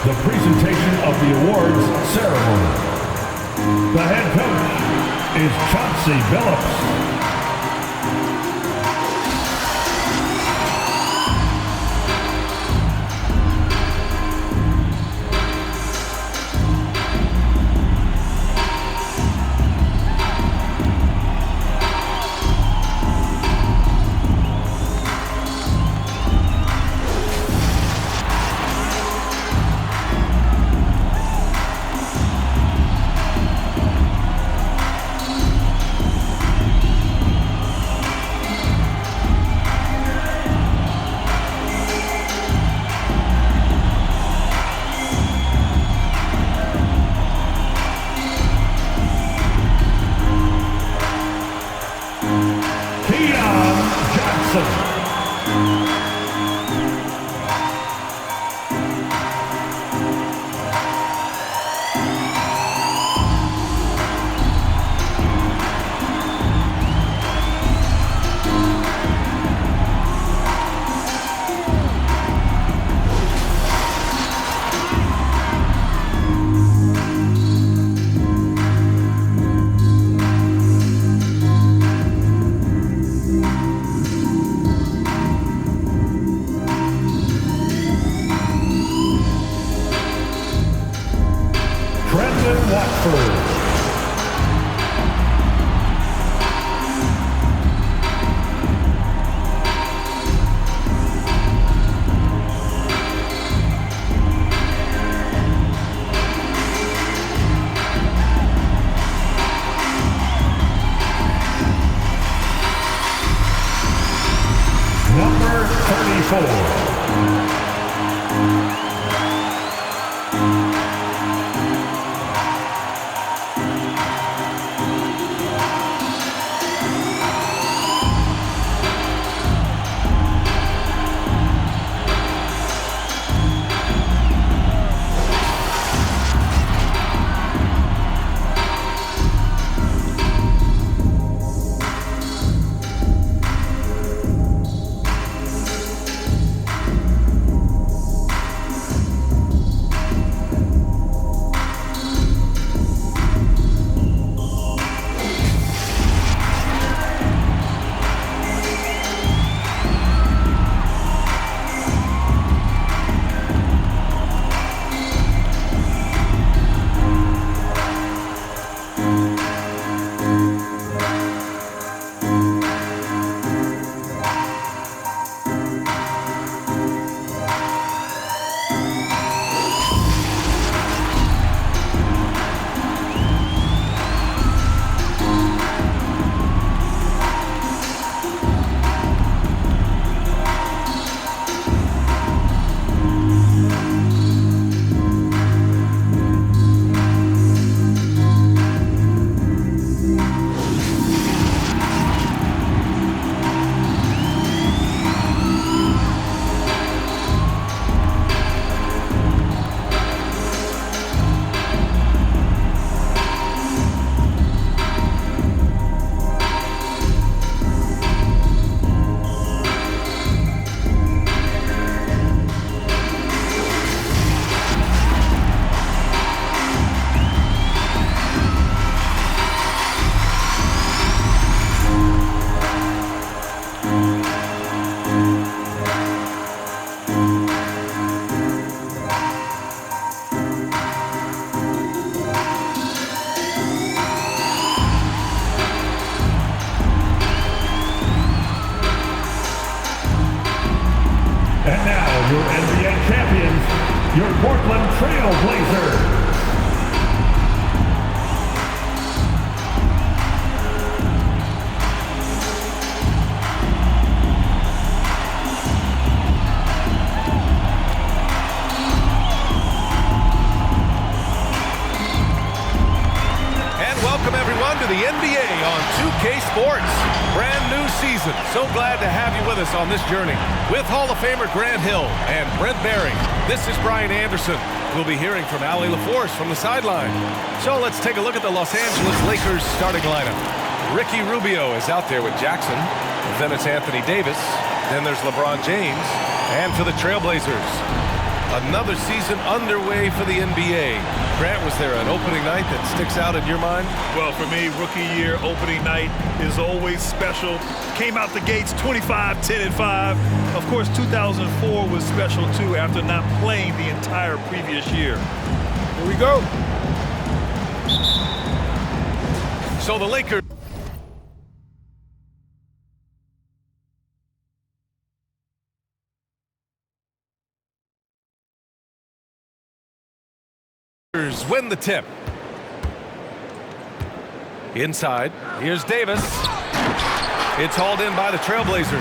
the presentation of the awards ceremony. The head coach is Chauncey Billups. Number 34. And now, your NBA champions, your Portland Trail Blazers. Welcome everyone to the NBA on 2K Sports. Brand new season. So glad to have you with us on this journey. With Hall of Famer Grant Hill and Brent Barry, this is Brian Anderson. We'll be hearing from Allie LaForce from the sideline. So let's take a look at the Los Angeles Lakers starting lineup. Ricky Rubio is out there with Jackson. Then it's Anthony Davis. Then there's LeBron James. And for the Trailblazers, Another season underway for the NBA. Grant, was there an opening night that sticks out in your mind? Well, for me, rookie year opening night is always special. Came out the gates 25, 10, and 5. Of course, 2004 was special, too, after not playing the entire previous year. Here we go. So the Lakers win the tip. Inside, here's Davis. It's hauled in by the Trailblazers.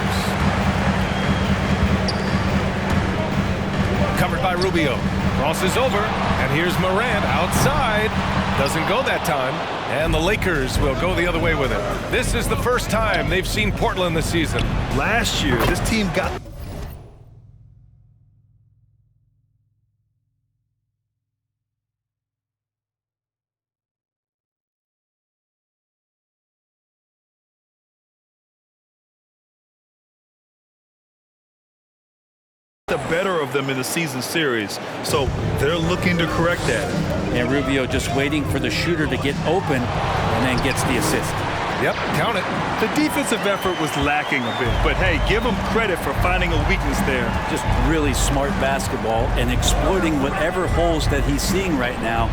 Covered by Rubio. Crosses over, and here's Morant outside. Doesn't go that time, and the Lakers will go the other way with it. This is the first time they've seen Portland this season. Last year, this team got the better of them in the season series, so they're looking to correct that. And Rubio just waiting for the shooter to get open and then gets the assist. Yep, count it. The defensive effort was lacking a bit, but hey, give them credit for finding a weakness there. Just really smart basketball and exploiting whatever holes that he's seeing right now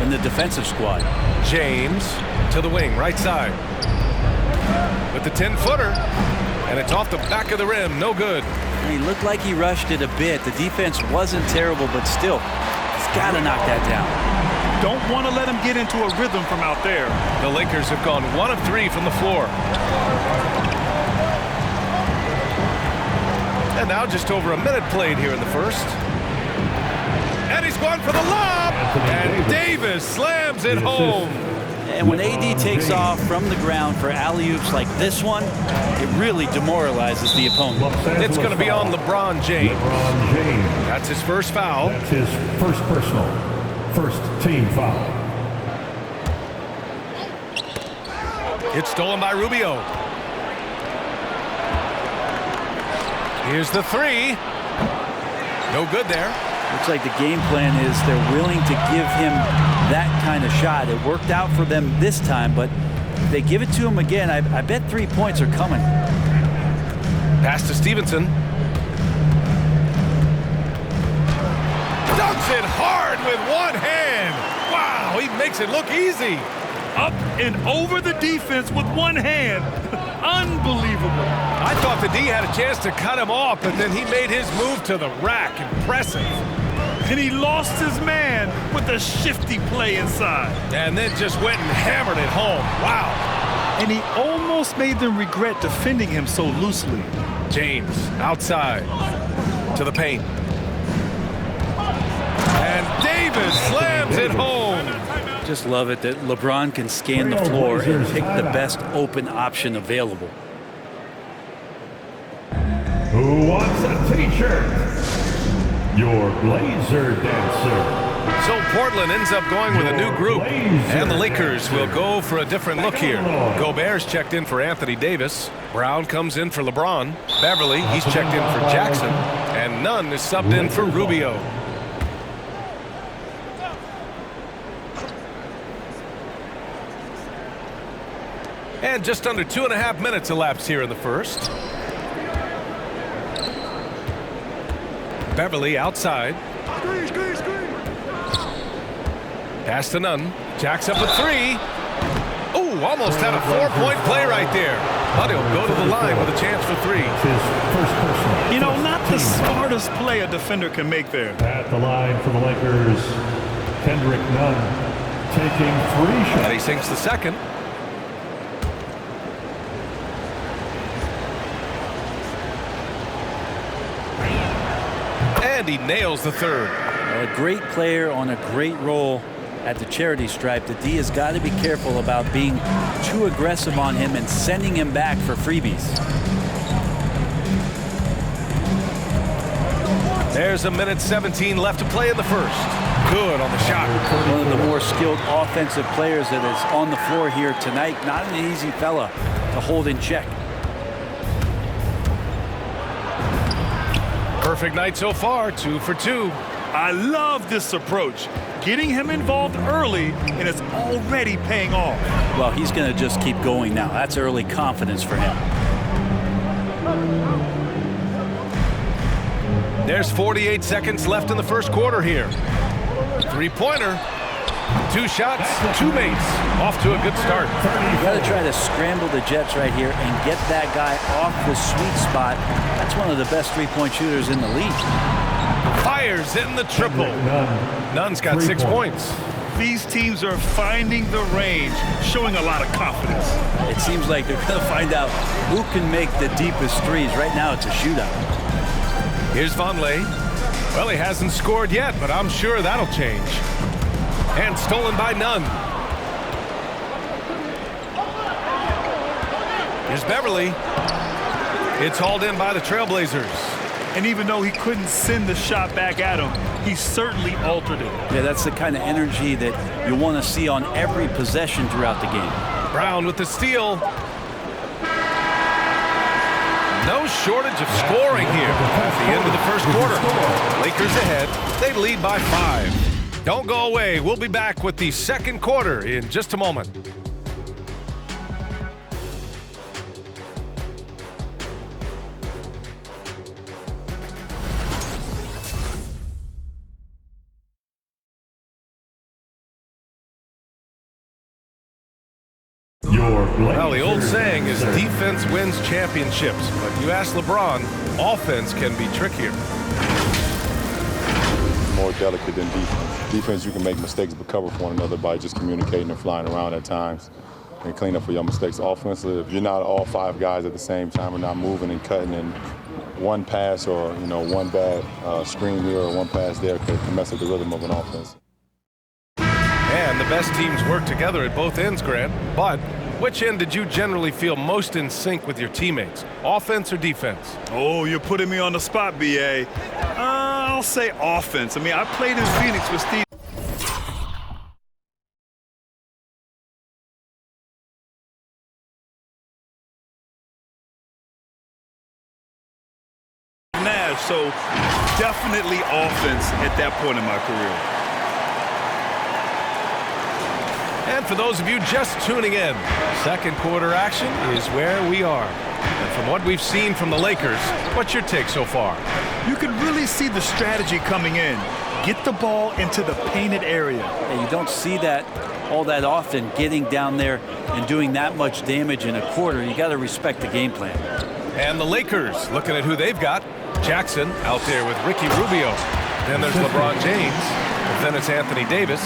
in the defensive squad. James to the wing, right side. With the 10-footer, and it's off the back of the rim, no good. He looked like he rushed it a bit. The defense wasn't terrible, but still, he's got to knock that down. Don't want to let him get into a rhythm from out there. The Lakers have gone 1 of 3 from the floor. And now just over a minute played here in the first. And he's gone for the lob. And Davis slams it home. And when AD takes off from the ground for alley-oops like this one, it really demoralizes the opponent. It's going to be on LeBron James. LeBron James. That's his first foul. That's his first personal, first team foul. It's stolen by Rubio. Here's the 3. No good there. Looks like the game plan is they're willing to give him that kind of shot. It worked out for them this time, but if they give it to him again, I bet 3 points are coming. Pass to Stevenson. Dunks it hard with one hand. Wow, he makes it look easy. Up and over the defense with one hand. Unbelievable. I thought the D had a chance to cut him off, but then he made his move to the rack. Impressive. And he lost his man with a shifty play inside. And then just went and hammered it home. Wow. And he almost made them regret defending him so loosely. James outside to the paint. And Davis slams it home. Just love it that LeBron can scan the floor and pick the best open option available. Who wants a t-shirt? Your Blazer dancer. So Portland ends up going with a new group, and the Lakers will go for a different look here. Gobert's checked in for Anthony Davis. Brown comes in for LeBron. Beverly, he's checked in for Jackson. And Nunn is subbed in for Rubio. And just under 2.5 minutes elapsed here in the first. Beverly outside. Pass to Nunn. Jacks up a 3. Oh, almost had a 4-point play right there. But he'll go to the line with a chance for 3. His first personal. You know, not the smartest play a defender can make there. At the line for the Lakers, Kendrick Nunn taking 3 shots. And he sinks the second. And he nails the third. A great player on a great role at the charity stripe. The D has got to be careful about being too aggressive on him and sending him back for freebies. There's a minute 17 left to play in the first. Good on the shot. One of the more skilled offensive players that is on the floor here tonight. Not an easy fella to hold in check. Perfect night so far, 2 for 2. I love this approach. Getting him involved early, and it's already paying off. Well, he's going to just keep going now. That's early confidence for him. There's 48 seconds left in the first quarter here. Three-pointer. 2 shots, 2 makes. Off to a good start. You got to try to scramble the Jets right here and get that guy off the sweet spot. That's one of the best three-point shooters in the league. Fires in the triple. Nunn's got 6 points. These teams are finding the range, showing a lot of confidence. It seems like they're going to find out who can make the deepest threes. Right now, it's a shootout. Here's Vonleh. Well, he hasn't scored yet, but I'm sure that'll change. And stolen by Nunn. Here's Beverly. It's hauled in by the Trailblazers. And even though he couldn't send the shot back at him, he certainly altered it. Yeah, that's the kind of energy that you want to see on every possession throughout the game. Brown with the steal. No shortage of scoring here at the end of the first quarter. Lakers ahead. They lead by 5. Don't go away. We'll be back with the second quarter in just a moment. Well, the old saying is defense wins championships, but you ask LeBron, offense can be trickier. More delicate than defense. Defense, you can make mistakes but cover for one another by just communicating and flying around at times and clean up for your mistakes. Offensive, if you're not all 5 guys at the same time or not moving and cutting, and one pass or one bad screen here or one pass there can mess up the rhythm of an offense. And the best teams work together at both ends, Grant. But which end did you generally feel most in sync with your teammates, offense or defense? Oh, you're putting me on the spot, B.A. I'll say offense. I mean, I played in Phoenix with Steve Nash, so definitely offense at that point in my career. And for those of you just tuning in, second quarter action is where we are. And from what we've seen from the Lakers, what's your take so far? You can really see the strategy coming in. Get the ball into the painted area. And you don't see that all that often, getting down there and doing that much damage in a quarter. You got to respect the game plan. And the Lakers, looking at who they've got. Jackson out there with Ricky Rubio. Then there's LeBron James. And then it's Anthony Davis.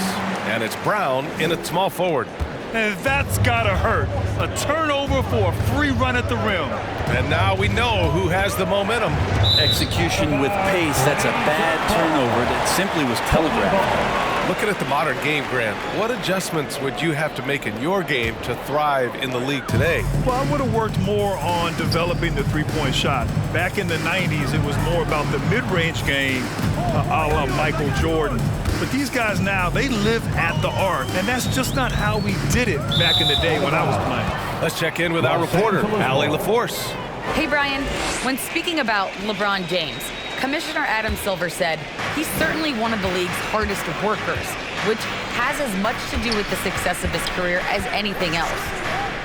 And it's Brown in at small forward. And that's gotta hurt. A turnover for a free run at the rim. And now we know who has the momentum. Execution with pace, that's a bad turnover that simply was telegraphed. Looking at the modern game, Grant, what adjustments would you have to make in your game to thrive in the league today? Well, I would have worked more on developing the three-point shot. Back in the 90s, it was more about the mid-range game, a la Michael Jordan. But these guys now, they live at the arc, and that's just not how we did it back in the day when I was playing. Let's check in with our reporter, Allie LaForce. Hey, Brian. When speaking about LeBron James, Commissioner Adam Silver said he's certainly one of the league's hardest workers, which has as much to do with the success of his career as anything else.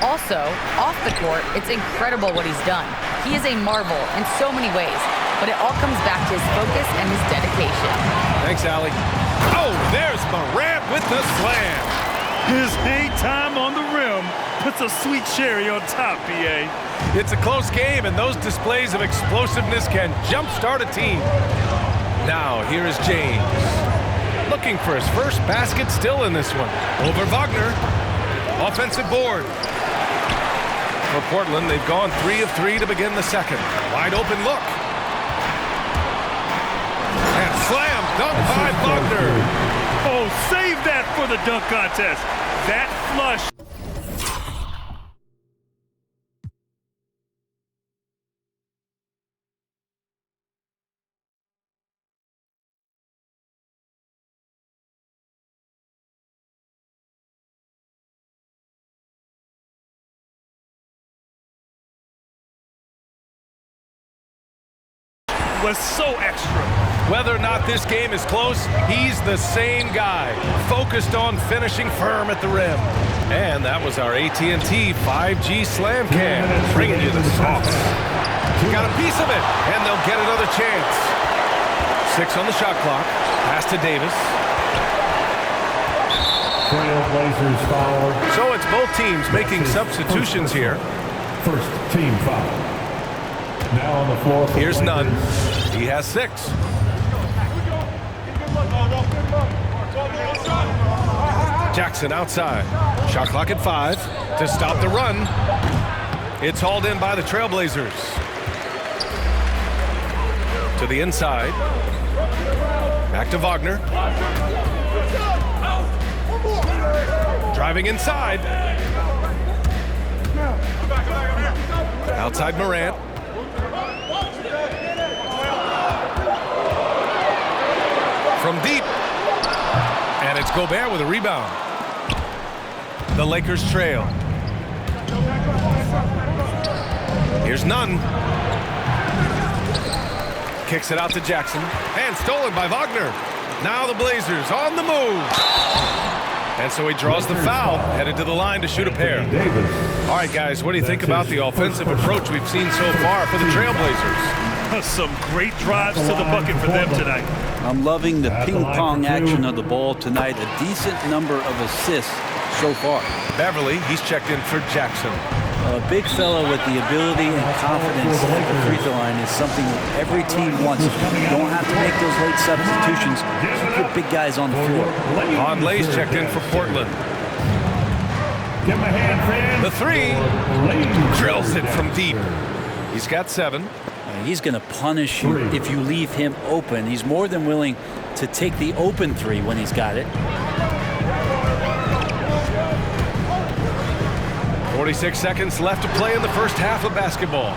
Also, off the court, it's incredible what he's done. He is a marvel in so many ways, but it all comes back to his focus and his dedication. Thanks, Allie. Oh, there's Morant with the slam. His hang time on the rim puts a sweet cherry on top, B.A. It's a close game, and those displays of explosiveness can jumpstart a team. Now, here is James. Looking for his first basket still in this one. Over Wagner. Offensive board. For Portland, they've gone 3 of 3 to begin the second. Wide open look. And slam dunk by Wagner. Oh, save that for the dunk contest. That flush. Was so extra. Whether or not this game is close, he's the same guy, focused on finishing firm at the rim. And that was our AT&T 5G Slam Cam, bringing you the sauce. Got a piece of it, and they'll get another chance. 6 on the shot clock. Pass to Davis. Trailblazers foul. So it's both teams making substitutions here. First team foul. Now on the floor. Here's Nunn. He has 6. Jackson outside. Shot clock at 5 to stop the run. It's hauled in by the Trailblazers. To the inside. Back to Wagner. Driving inside. Outside Morant. From deep. And it's Gobert with a rebound. The Lakers trail. Here's Nunn. Kicks it out to Jackson. And stolen by Wagner. Now the Blazers on the move. And so he draws the foul, headed to the line to shoot a pair. All right, guys, what do you think about the offensive approach we've seen so far for the Trailblazers? Some great drives to the bucket for them tonight. I'm loving the ping-pong action of the ball tonight. A decent number of assists so far. Beverly, he's checked in for Jackson. A big fellow with the ability and confidence at the free throw line is something that every team wants. You don't have to make those late substitutions. Keep your big guys on the floor. Conley's checked in for Portland. Give him a hand, fans. The 3 drills it from deep. He's got 7. He's going to punish you if you leave him open. He's more than willing to take the open 3 when he's got it. 46 seconds left to play in the first half of basketball.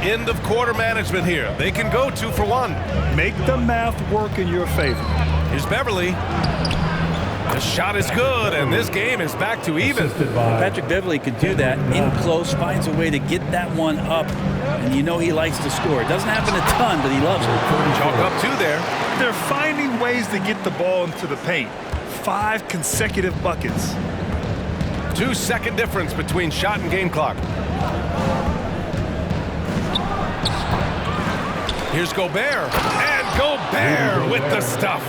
End of quarter management here. They can go 2 for 1. Make the math work in your favor. Here's Beverly. The shot is good, and this game is back to even. Patrick Beverly could do that in close, finds a way to get that one up, and you know he likes to score. It doesn't happen a ton, but he loves it. Chalk up 2 there. They're finding ways to get the ball into the paint. 5 consecutive buckets. 2-second difference between shot and game clock. Here's Gobert, and Gobert with the stuff.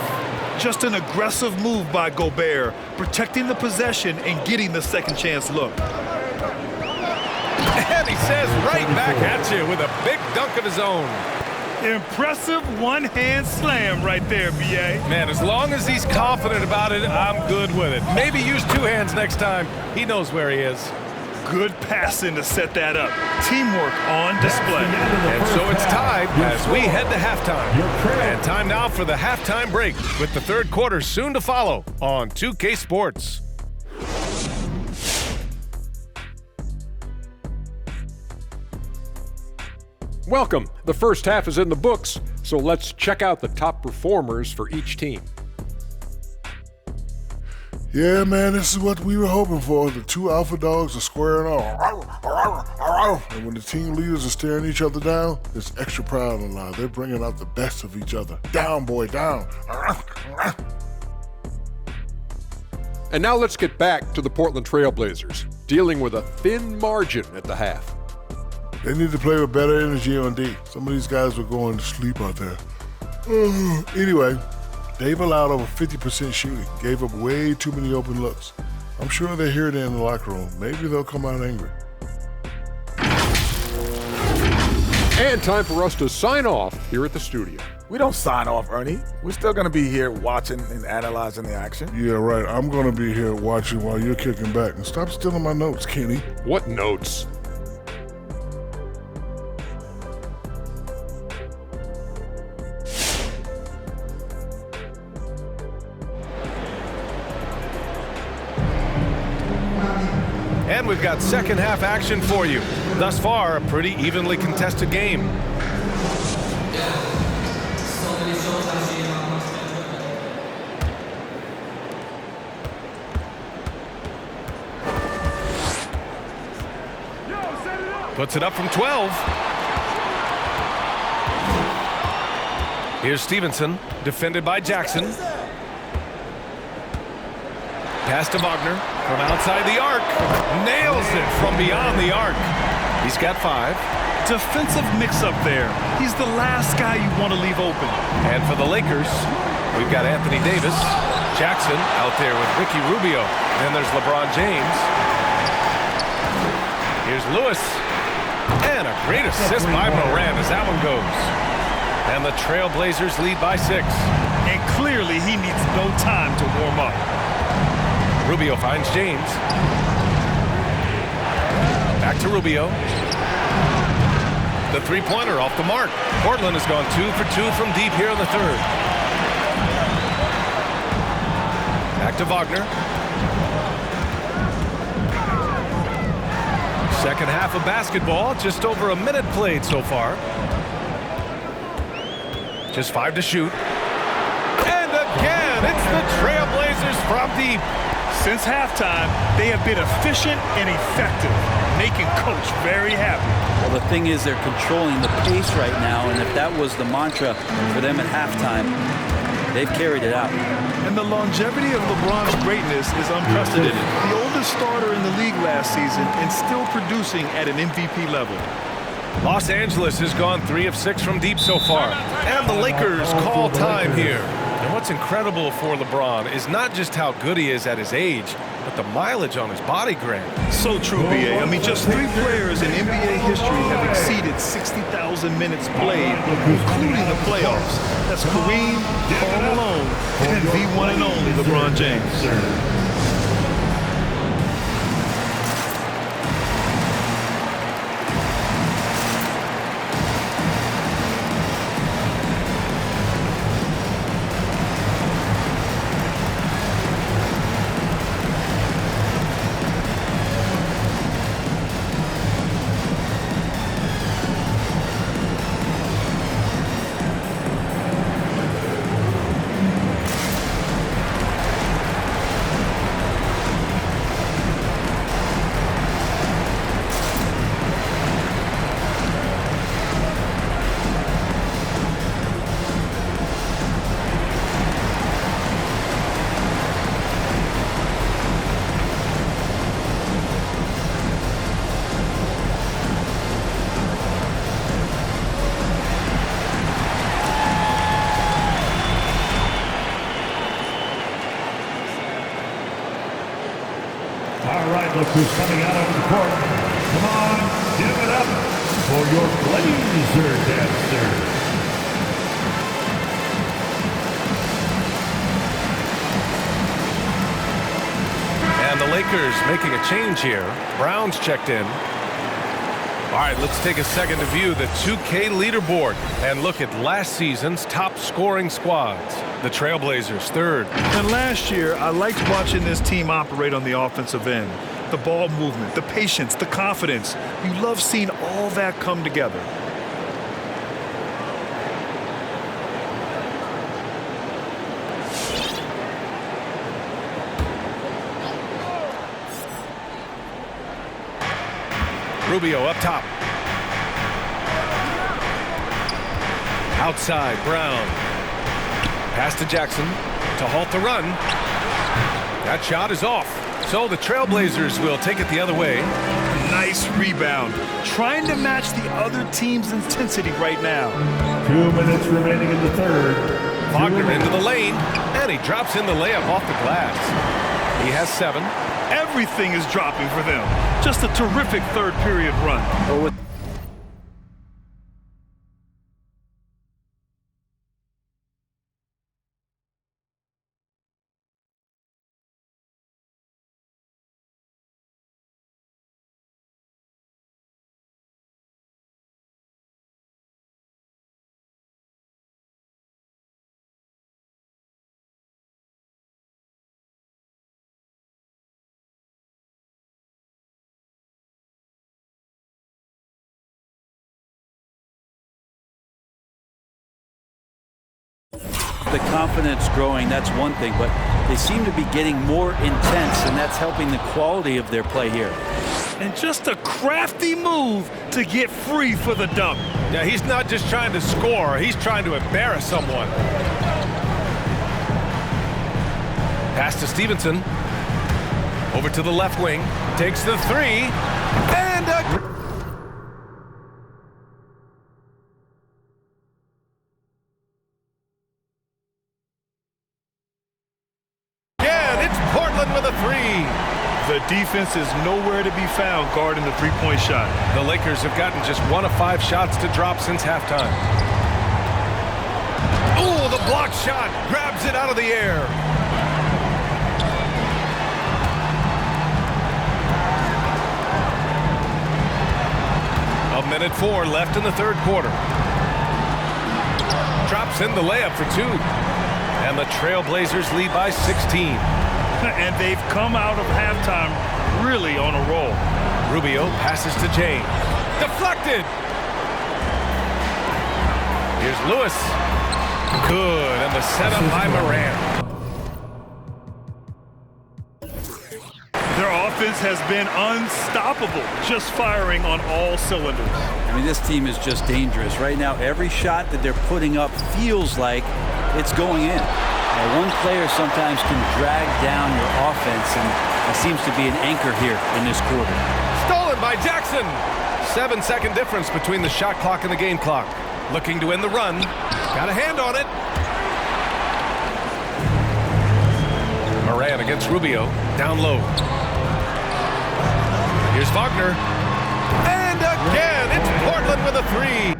Just an aggressive move by Gobert, protecting the possession and getting the second chance look. And he says right back at you with a big dunk of his own. Impressive one-hand slam right there, B.A. Man, as long as he's confident about it, I'm good with it. Maybe use 2 hands next time. He knows where he is. Good passing to set that up. Teamwork on display. And so it's tied as we head to halftime. And time now for the halftime break with the third quarter soon to follow on 2K Sports. Welcome. The first half is in the books, so let's check out the top performers for each team. Yeah, man, this is what we were hoping for. The 2 alpha dogs are squaring off. And when the team leaders are staring each other down, it's extra proud and loud. They're bringing out the best of each other. Down, boy, down. And now let's get back to the Portland Trailblazers, dealing with a thin margin at the half. They need to play with better energy on D. Some of these guys were going to sleep out there. Anyway, they've allowed over 50% shooting, gave up way too many open looks. I'm sure they hear it in the locker room. Maybe they'll come out angry. And time for us to sign off here at the studio. We don't sign off, Ernie. We're still going to be here watching and analyzing the action. Yeah, right. I'm going to be here watching while you're kicking back. And stop stealing my notes, Kenny. What notes? And we've got second half action for you. Thus far, a pretty evenly contested game. Puts it up from 12. Here's Stevenson, defended by Jackson. Pass to Wagner from outside the arc. Nails it from beyond the arc. He's got 5. Defensive mix-up there. He's the last guy you want to leave open. And for the Lakers, we've got Anthony Davis. Jackson out there with Ricky Rubio. Then there's LeBron James. Here's Lewis. And a great assist by Moran as that one goes. And the Trailblazers lead by 6. And clearly he needs no time to warm up. Rubio finds James. Back to Rubio. The three-pointer off the mark. Portland has gone 2 for 2 from deep here in the third. Back to Wagner. Second half of basketball, just over a minute played so far. Just 5 to shoot. And again, it's the Trailblazers from deep. Since halftime, they have been efficient and effective, making Coach very happy. Well, the thing is they're controlling the pace right now, and if that was the mantra for them at halftime, they've carried it out. And the longevity of LeBron's greatness is unprecedented. The oldest starter in the league last season and still producing at an MVP level. Los Angeles has gone 3 of 6 from deep so far. And the Lakers call time here. And what's incredible for LeBron is not just how good he is at his age, but the mileage on his body grade. So true, B.A. I mean, just 3 players in NBA history have exceeded 60,000 minutes played, including the playoffs. That's Kareem, Karl Malone, and the one and only LeBron James. All right, look who's coming out on the court. Come on, give it up for your Blazer dancer. And the Lakers making a change here. Brown's checked in. All right, let's take a second to view the 2K leaderboard and look at last season's top scoring squads. The Trailblazers, 3rd. And last year, I liked watching this team operate on the offensive end. The ball movement, the patience, the confidence. You love seeing all that come together. Rubio up top. Outside, Brown. Pass to Jackson to halt the run. That shot is off. So the Trailblazers will take it the other way. Nice rebound. Trying to match the other team's intensity right now. 2 minutes remaining in the third. Wagner into the lane, and he drops in the layup off the glass. He has 7. Everything is dropping for them. Just a terrific third period run. The confidence growing, that's one thing, but they seem to be getting more intense, and that's helping the quality of their play here. And just a crafty move to get free for the dunk. Yeah, he's not just trying to score. He's trying to embarrass someone. Pass to Stevenson. Over to the left wing. Takes the three. And again, it's Portland with a three. The defense is nowhere to be found guarding the three-point shot. The Lakers have gotten just 1 of 5 shots to drop since halftime. Oh, the block shot grabs it out of the air. A minute 4 left in the third quarter. Drops in the layup for 2. And the Trailblazers lead by 16. And they've come out of halftime really on a roll. Rubio passes to James. Deflected. Here's Lewis. Good, and the setup by Morant. Their offense has been unstoppable, just firing on all cylinders. I mean, this team is just dangerous. Right now, every shot that they're putting up feels like it's going in. One player sometimes can drag down your offense, and it seems to be an anchor here in this quarter. Stolen by Jackson. 7-second difference between the shot clock and the game clock. Looking to win the run. Got a hand on it. Morant against Rubio. Down low. Here's Wagner. And again, it's Portland with a three.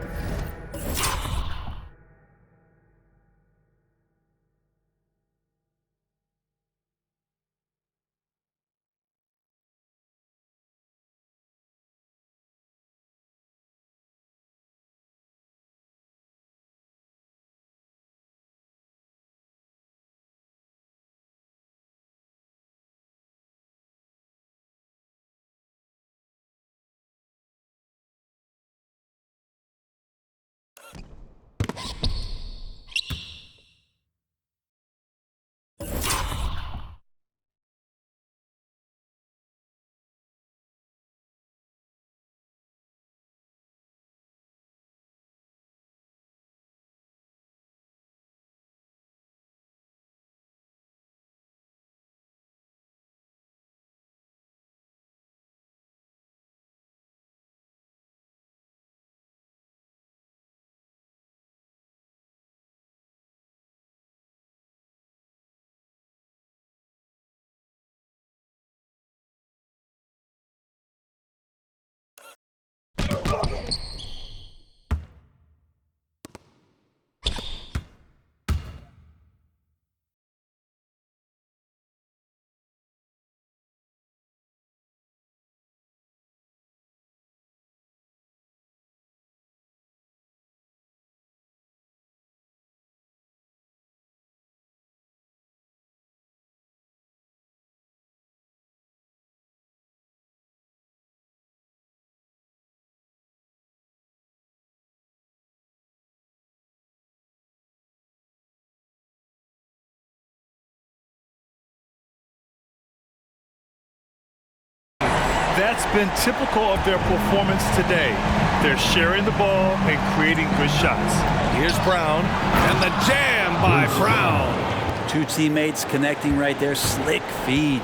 That's been typical of their performance today. They're sharing the ball and creating good shots. Here's Brown, and the jam by Brown. Two teammates connecting right there. Slick feed.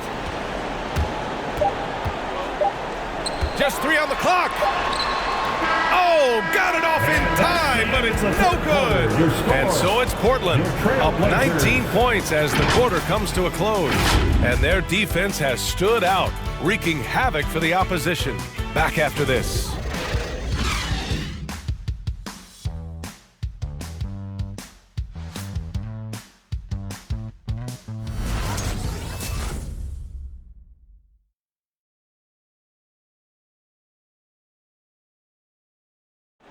Just 3 on the clock. Oh, got it off in time, but it's no good. And so it's Portland, up 19 points as the quarter comes to a close. And their defense has stood out, wreaking havoc for the opposition. Back after this.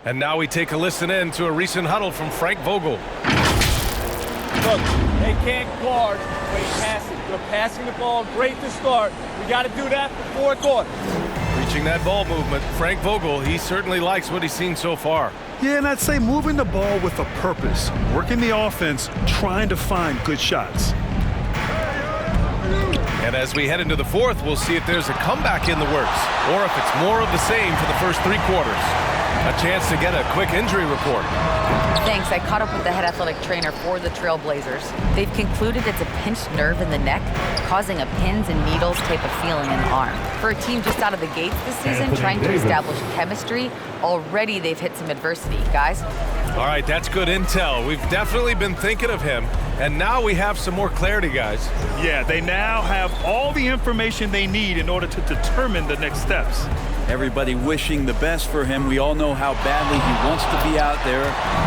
And now we take a listen in to a recent huddle from Frank Vogel. Look, they can't guard great passing. They're passing the ball great to start. We got to do that before quarter. Reaching that ball movement, Frank Vogel, he certainly likes what he's seen so far. Yeah, and I'd say moving the ball with a purpose, working the offense, trying to find good shots. And as we head into the fourth, we'll see if there's a comeback in the works or if it's more of the same for the first 3 quarters. A chance to get a quick injury report. Thanks. I caught up with the head athletic trainer for the Trailblazers. They've concluded it's a pinched nerve in the neck, causing a pins and needles type of feeling in the arm. For a team just out of the gates this season, trying to establish chemistry, already they've hit some adversity. Guys? All right, that's good intel. We've definitely been thinking of him, and now we have some more clarity, guys. Yeah, they now have all the information they need in order to determine the next steps. Everybody wishing the best for him. We all know how badly he wants to be out there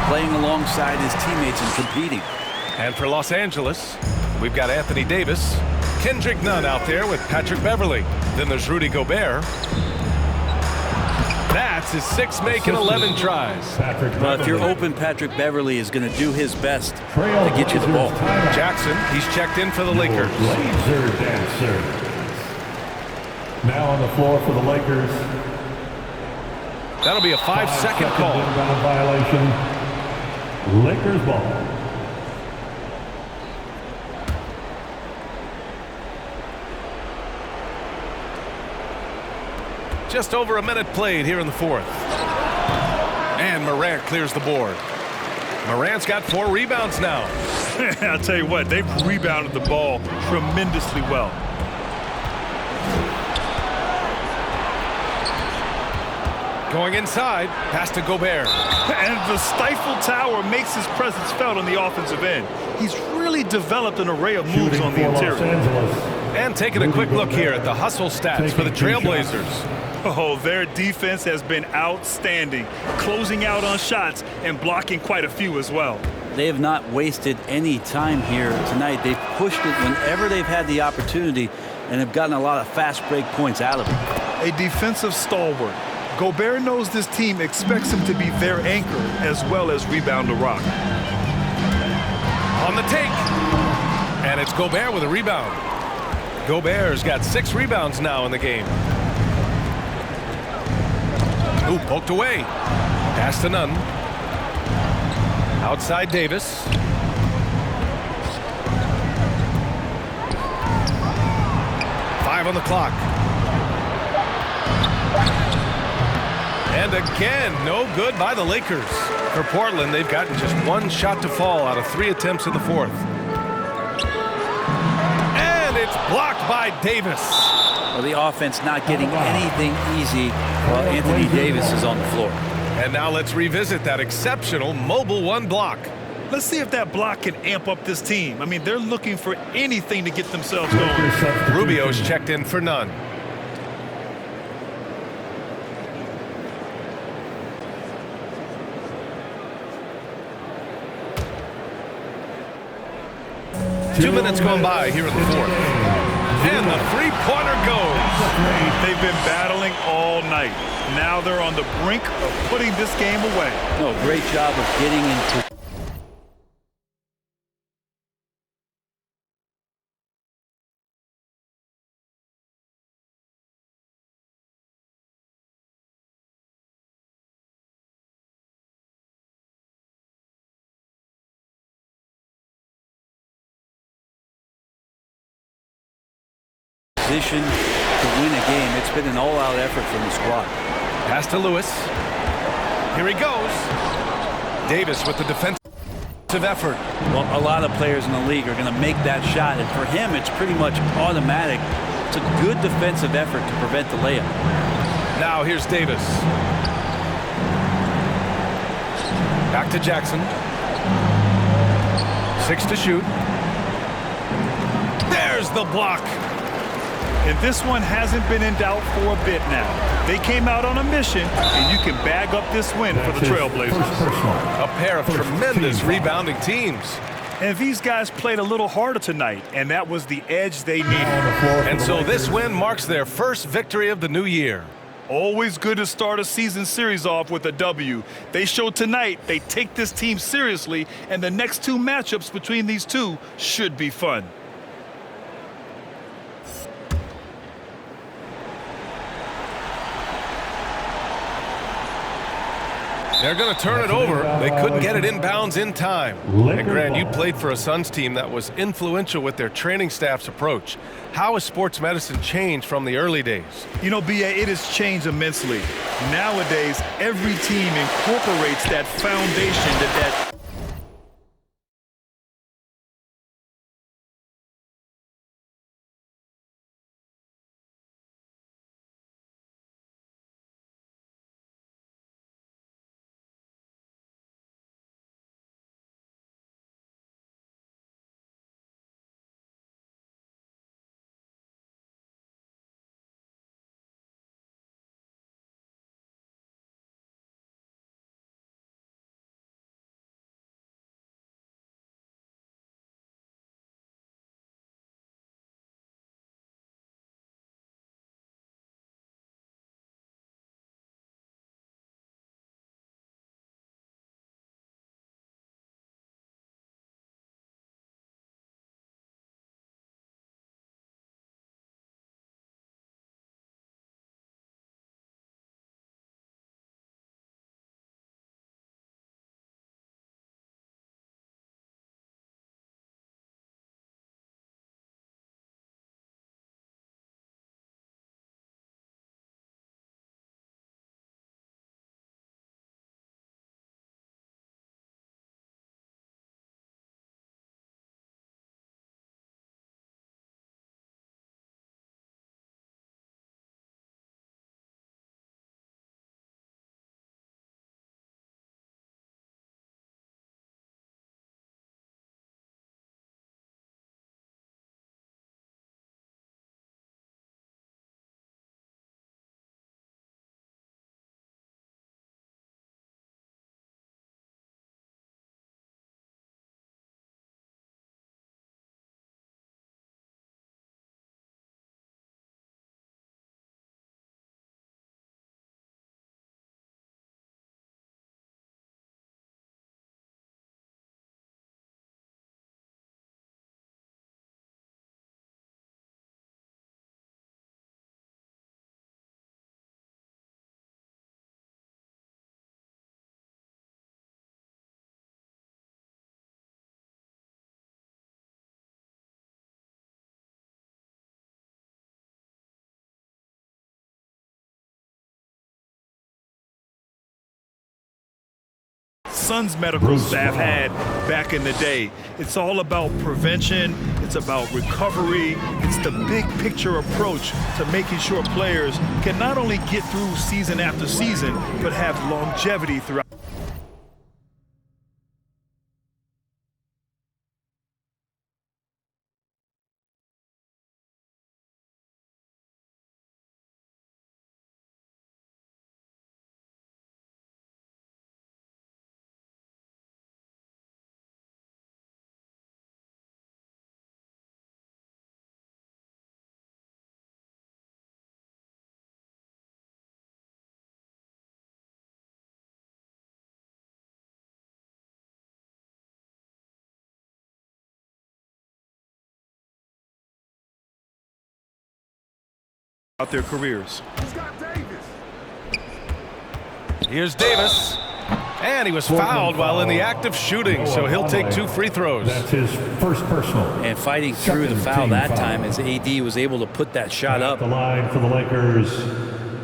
playing alongside his teammates and competing. And for Los Angeles, we've got Anthony Davis, Kendrick Nunn out there with Patrick Beverley. Then there's Rudy Gobert. That's his 6 make and 11 tries. Well, if you're open, Patrick Beverley is going to do his best to get you the ball. Jackson, he's checked in for the Lakers. Laser dancer. Now on the floor for the Lakers. That'll be a 5-second call. Inbound violation. Lakers ball. Just over a minute played here in the fourth. And Morant clears the board. Morant's got 4 rebounds now. I'll tell you what, they've rebounded the ball tremendously well. Going inside, pass to Gobert. And the Stifle Tower makes his presence felt on the offensive end. He's really developed an array of moves on the interior. And taking a quick look here at the hustle stats for the Trailblazers. Oh, their defense has been outstanding, closing out on shots and blocking quite a few as well. They have not wasted any time here tonight. They've pushed it whenever they've had the opportunity and have gotten a lot of fast break points out of it. A defensive stalwart. Gobert knows this team expects him to be their anchor as well as rebound the rock. On the take. And it's Gobert with a rebound. Gobert's got 6 rebounds now in the game. Ooh, poked away. Pass to Nunn. Outside Davis. Five on the clock. And again, no good by the Lakers. For Portland, they've gotten just 1 shot to fall out of 3 attempts in the fourth. And it's blocked by Davis. Well, the offense not getting anything easy while Anthony Davis is on the floor. And now let's revisit that exceptional mobile 1 block. Let's see if that block can amp up this team. I mean, they're looking for anything to get themselves going. Rubio's checked in for Nunn. Two minutes gone by here in the fourth. And the 3-pointer goes. They've been battling all night. Now they're on the brink of putting this game away. No, great job of getting into. Position to win a game. It's been an all-out effort from the squad. Pass to Lewis. Here he goes. Davis with the defensive effort. Well, a lot of players in the league are going to make that shot, and for him, it's pretty much automatic. It's a good defensive effort to prevent the layup. Now here's Davis. Back to Jackson. 6 to shoot. There's the block. And this one hasn't been in doubt for a bit now. They came out on a mission, and you can bag up this win for the Trailblazers. A pair of tremendous rebounding teams. And these guys played a little harder tonight, and that was the edge they needed. And so this win marks their first victory of the new year. Always good to start a season series off with a W. They showed tonight they take this team seriously, and the next 2 matchups between these two should be fun. They're going to turn it over. They couldn't get it inbounds in time. And Grant, you played for a Suns team that was influential with their training staff's approach. How has sports medicine changed from the early days? You know, B.A., it has changed immensely. Nowadays, every team incorporates that foundation that Suns medical staff had back in the day. It's all about prevention. It's about recovery. It's the big picture approach to making sure players can not only get through season after season, but have longevity throughout. Their careers. Here's Davis, and he was fouled while in the act of shooting, so he'll take 2 free throws. That's his first personal. And fighting through the foul that time as AD was able to put that shot up. At the line for the Lakers,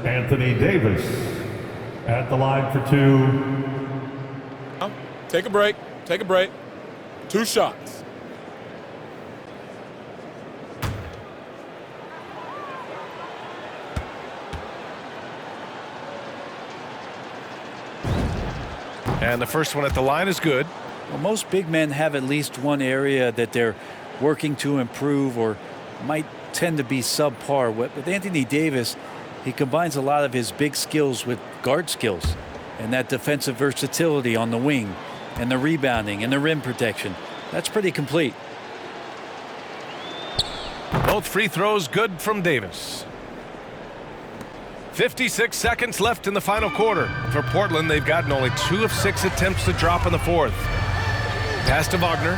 Anthony Davis. At the line for 2. Take a break. Take a break. 2 shots. And the first one at the line is good. Well, most big men have at least one area that they're working to improve or might tend to be subpar. With Anthony Davis, he combines a lot of his big skills with guard skills and that defensive versatility on the wing and the rebounding and the rim protection. That's pretty complete. Both free throws good from Davis. 56 seconds left in the final quarter. For Portland, they've gotten only 2 of 6 attempts to drop in the fourth. Pass to Wagner.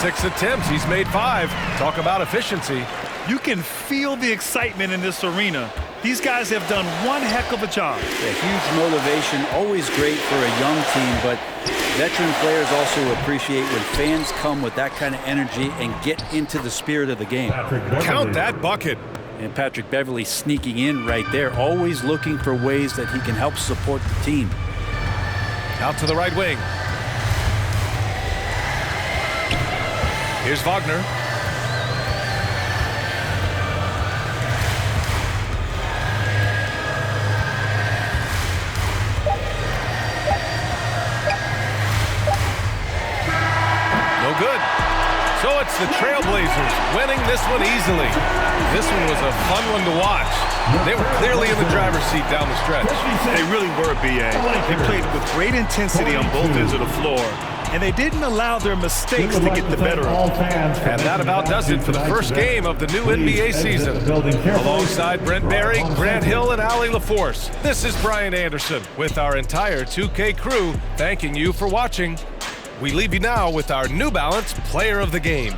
6 attempts. He's made 5. Talk about efficiency. You can feel the excitement in this arena. These guys have done one heck of a job. A huge motivation, always great for a young team, but veteran players also appreciate when fans come with that kind of energy and get into the spirit of the game. Count that bucket. And Patrick Beverley sneaking in right there, always looking for ways that he can help support the team. Out to the right wing. Here's Wagner. No good. So it's the Trailblazers winning this one easily. This one was a fun one to watch. They were clearly in the driver's seat down the stretch. They really were, B.A. They played with great intensity on both ends of the floor, and they didn't allow their mistakes to get the better of them. And that about does it for the first game of the new NBA season. Alongside Brent Barry, Grant Hill, and Allie LaForce, this is Brian Anderson with our entire 2K crew thanking you for watching. We leave you now with our New Balance Player of the Game.